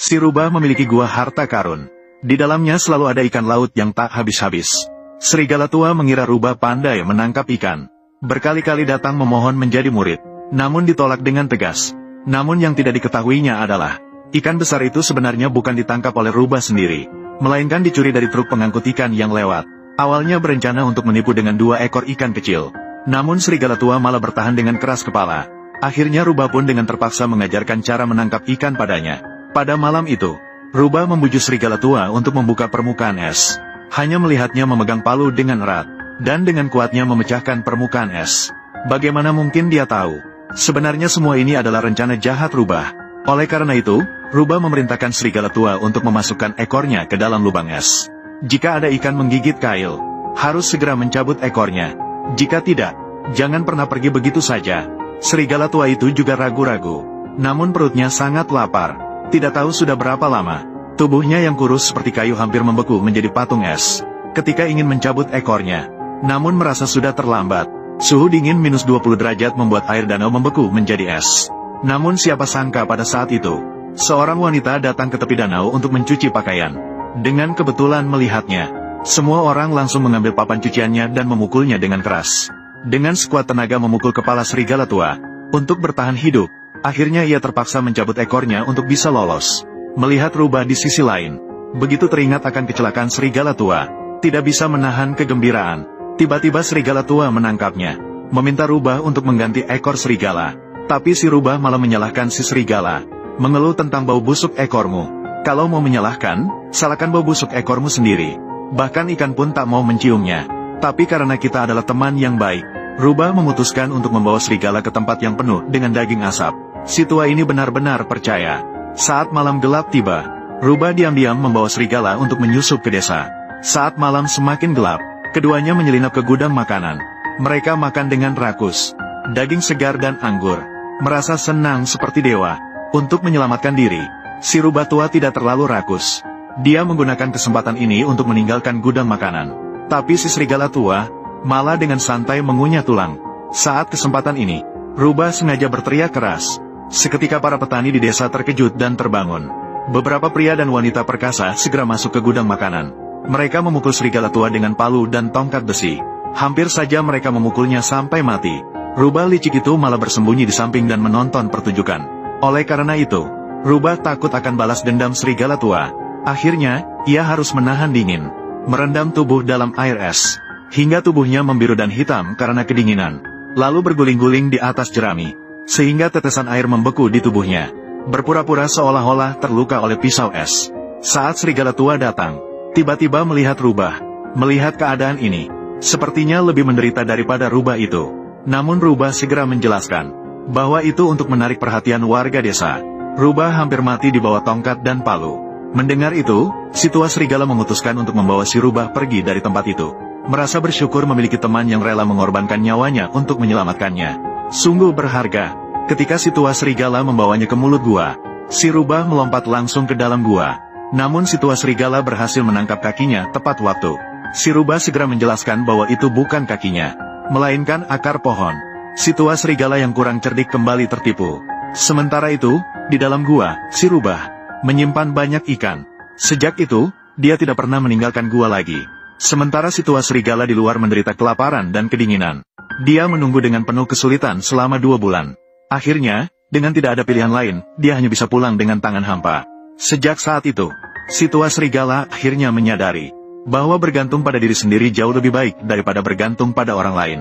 Si rubah memiliki gua harta karun. Di dalamnya selalu ada ikan laut yang tak habis-habis. Serigala tua mengira rubah pandai menangkap ikan. Berkali-kali datang memohon menjadi murid, namun ditolak dengan tegas. Namun yang tidak diketahuinya adalah, ikan besar itu sebenarnya bukan ditangkap oleh rubah sendiri, melainkan dicuri dari truk pengangkut ikan yang lewat. Awalnya berencana untuk menipu dengan 2 ekor ikan kecil. Namun serigala tua malah bertahan dengan keras kepala. Akhirnya rubah pun dengan terpaksa mengajarkan cara menangkap ikan padanya. Pada malam itu, rubah membujuk serigala tua untuk membuka permukaan es. Hanya melihatnya memegang palu dengan erat, dan dengan kuatnya memecahkan permukaan es. Bagaimana mungkin dia tahu? Sebenarnya semua ini adalah rencana jahat rubah. Oleh karena itu, rubah memerintahkan serigala tua untuk memasukkan ekornya ke dalam lubang es. Jika ada ikan menggigit kail, harus segera mencabut ekornya. Jika tidak, jangan pernah pergi begitu saja. Serigala tua itu juga ragu-ragu. Namun perutnya sangat lapar. Tidak tahu sudah berapa lama, tubuhnya yang kurus seperti kayu hampir membeku menjadi patung es. Ketika ingin mencabut ekornya, namun merasa sudah terlambat. Suhu dingin -20 derajat membuat air danau membeku menjadi es. Namun siapa sangka pada saat itu, seorang wanita datang ke tepi danau untuk mencuci pakaian. Dengan kebetulan melihatnya, semua orang langsung mengambil papan cuciannya dan memukulnya dengan keras. Dengan sekuat tenaga memukul kepala serigala tua. Untuk bertahan hidup, akhirnya ia terpaksa mencabut ekornya untuk bisa lolos. Melihat rubah di sisi lain, begitu teringat akan kecelakaan serigala tua, tidak bisa menahan kegembiraan. Tiba-tiba serigala tua menangkapnya, meminta rubah untuk mengganti ekor serigala. Tapi si rubah malah menyalahkan si serigala, mengeluh tentang bau busuk ekormu. Kalau mau menyalahkan, salahkan bau busuk ekormu sendiri. Bahkan ikan pun tak mau menciumnya. Tapi karena kita adalah teman yang baik, rubah memutuskan untuk membawa serigala ke tempat yang penuh dengan daging asap. Si tua ini benar-benar percaya. Saat malam gelap tiba, rubah diam-diam membawa serigala untuk menyusup ke desa. Saat malam semakin gelap, keduanya menyelinap ke gudang makanan. Mereka makan dengan rakus, daging segar dan anggur. Merasa senang seperti dewa. Untuk menyelamatkan diri, si rubah tua tidak terlalu rakus. Dia menggunakan kesempatan ini untuk meninggalkan gudang makanan. Tapi si serigala tua malah dengan santai mengunyah tulang. Saat kesempatan ini, rubah sengaja berteriak keras. Seketika para petani di desa terkejut dan terbangun. Beberapa pria dan wanita perkasa segera masuk ke gudang makanan. Mereka memukul serigala tua dengan palu dan tongkat besi. Hampir saja mereka memukulnya sampai mati. Rubah licik itu malah bersembunyi di samping dan menonton pertunjukan. Oleh karena itu, rubah takut akan balas dendam serigala tua. Akhirnya, ia harus menahan dingin, merendam tubuh dalam air es, hingga tubuhnya membiru dan hitam karena kedinginan. Lalu berguling-guling di atas jerami, sehingga tetesan air membeku di tubuhnya. Berpura-pura seolah-olah terluka oleh pisau es. Saat serigala tua datang, tiba-tiba melihat rubah. Melihat keadaan ini, sepertinya lebih menderita daripada rubah itu. Namun rubah segera menjelaskan, bahwa itu untuk menarik perhatian warga desa. Rubah hampir mati di bawah tongkat dan palu. Mendengar itu, si tua serigala memutuskan untuk membawa si rubah pergi dari tempat itu. Merasa bersyukur memiliki teman yang rela mengorbankan nyawanya untuk menyelamatkannya. Sungguh berharga. Ketika si tua serigala membawanya ke mulut gua, si rubah melompat langsung ke dalam gua. Namun si tua serigala berhasil menangkap kakinya tepat waktu. Si rubah segera menjelaskan bahwa itu bukan kakinya, melainkan akar pohon. Si tua serigala yang kurang cerdik kembali tertipu. Sementara itu, di dalam gua, si rubah menyimpan banyak ikan. Sejak itu, dia tidak pernah meninggalkan gua lagi. Sementara si tua serigala di luar menderita kelaparan dan kedinginan. Dia menunggu dengan penuh kesulitan selama 2 bulan. Akhirnya, dengan tidak ada pilihan lain, dia hanya bisa pulang dengan tangan hampa. Sejak saat itu, si tua serigala akhirnya menyadari bahwa bergantung pada diri sendiri jauh lebih baik daripada bergantung pada orang lain.